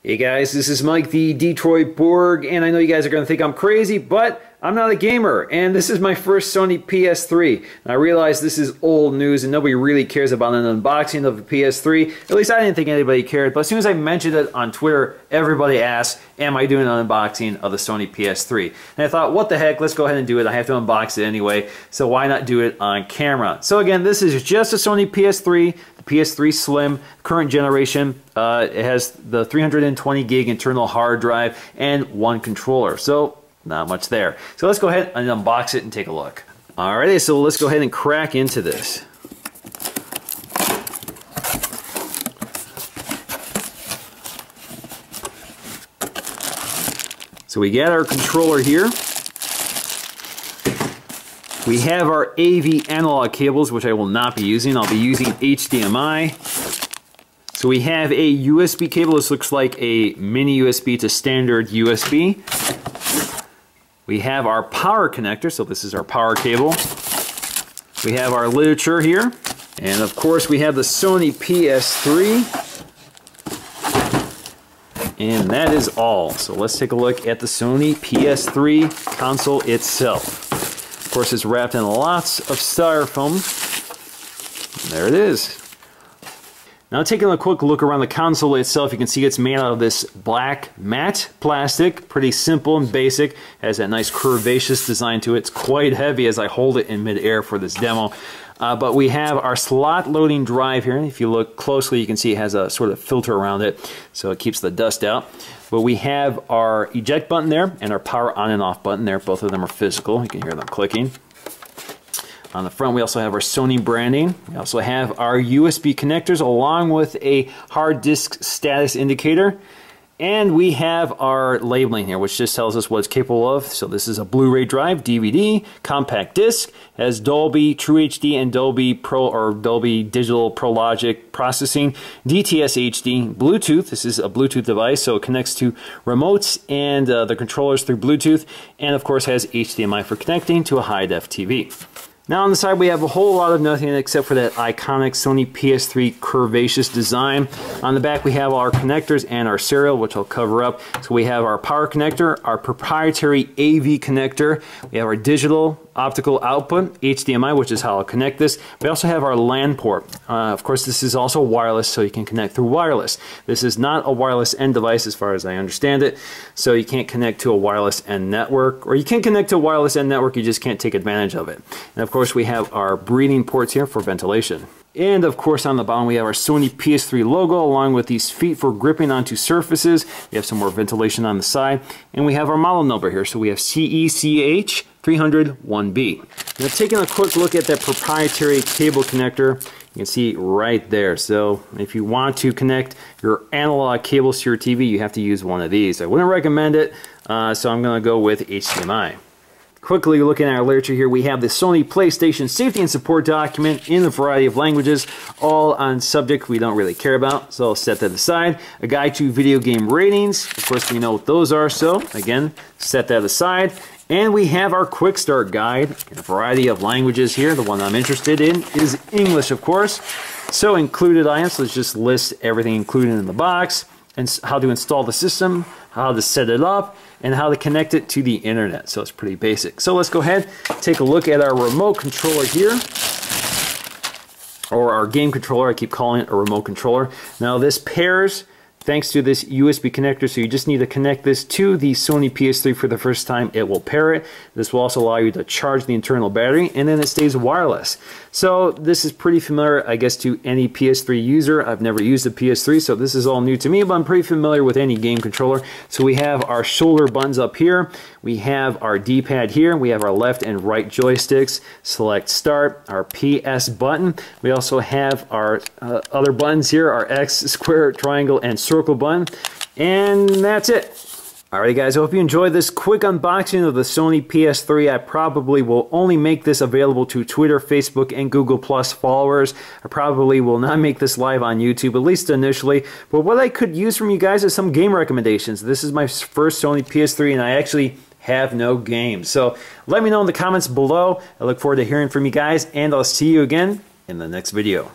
Hey guys, this is Mike the Detroit Borg, and I know you guys are going to think I'm crazy, but I'm not a gamer, and this is my first Sony PS3. And I realize this is old news and nobody really cares about an unboxing of a PS3. At least I didn't think anybody cared, but as soon as I mentioned it on Twitter, everybody asked, am I doing an unboxing of the Sony PS3? And I thought, what the heck, let's go ahead and do it. I have to unbox it anyway, so why not do it on camera? So again, this is just a Sony PS3, the PS3 Slim, current generation. It has the 320 gig internal hard drive and one controller. So not much there. So let's go ahead and unbox it and take a look. Alrighty, so let's go ahead and crack into this. So we got our controller here. We have our AV analog cables, which I will not be using. I'll be using HDMI. So we have a USB cable. This looks like a mini USB to standard USB. We have our power connector, so this is our power cable. We have our literature here. And of course we have the Sony PS3. And that is all. So let's take a look at the Sony PS3 console itself. Of course it's wrapped in lots of styrofoam. And there it is. Now taking a quick look around the console itself, you can see it's made out of this black matte plastic, pretty simple and basic, has that nice curvaceous design to it. It's quite heavy as I hold it in midair for this demo. But we have our slot loading drive here. If you look closely, you can see it has a sort of filter around it, so it keeps the dust out. But we have our eject button there and our power on and off button there. Both of them are physical. You can hear them clicking. On the front, we also have our Sony branding. We also have our USB connectors along with a hard disk status indicator. And we have our labeling here, which just tells us what it's capable of. So this is a Blu-ray drive, DVD, compact disc, has Dolby True HD and Dolby Pro or Dolby Digital Pro Logic processing, DTS HD, Bluetooth. This is a Bluetooth device, so it connects to remotes and the controllers through Bluetooth, and of course has HDMI for connecting to a high-def TV. Now on the side we have a whole lot of nothing except for that iconic Sony PS3 curvaceous design. On the back we have our connectors and our serial, which I'll cover up. So we have our power connector, our proprietary AV connector, we have our digital optical output, HDMI, which is how I'll connect this. We also have our LAN port. Of course this is also wireless, so you can connect through wireless. This is not a wireless end device as far as I understand it, so you can't connect to a wireless end network, or you can connect to a wireless end network, you just can't take advantage of it. And of course we have our breathing ports here for ventilation. And of course on the bottom we have our Sony PS3 logo along with these feet for gripping onto surfaces. We have some more ventilation on the side, and we have our model number here. So we have CECH 301B. Now taking a quick look at that proprietary cable connector, you can see right there. So if you want to connect your analog cables to your TV, you have to use one of these. I wouldn't recommend it, so I'm going to go with HDMI. Quickly looking at our literature here, we have the Sony PlayStation Safety and Support document in a variety of languages, all on subject we don't really care about, so I'll set that aside. A guide to video game ratings, of course we know what those are, so again, set that aside. And we have our quick start guide in a variety of languages here. The one I'm interested in is English, of course. So included items, let's just list everything included in the box, and how to install the system, how to set it up, and how to connect it to the internet. So it's pretty basic. So let's go ahead, take a look at our remote controller here, or our game controller. I keep calling it a remote controller. Now this pairs thanks to this USB connector, so you just need to connect this to the Sony PS3 for the first time. It will pair it. This will also allow you to charge the internal battery, and then it stays wireless. So this is pretty familiar, I guess, to any PS3 user. I've never used a PS3, so this is all new to me, but I'm pretty familiar with any game controller. So we have our shoulder buttons up here. We have our D-pad here. We have our left and right joysticks. Select start, our PS button. We also have our other buttons here, our X, square, triangle, and circle button. And that's it. Alright guys, I hope you enjoyed this quick unboxing of the Sony PS3. I probably will only make this available to Twitter, Facebook, and Google Plus followers. I probably will not make this live on YouTube, at least initially. But what I could use from you guys is some game recommendations. This is my first Sony PS3 and I actually have no games. So let me know in the comments below. I look forward to hearing from you guys, and I'll see you again in the next video.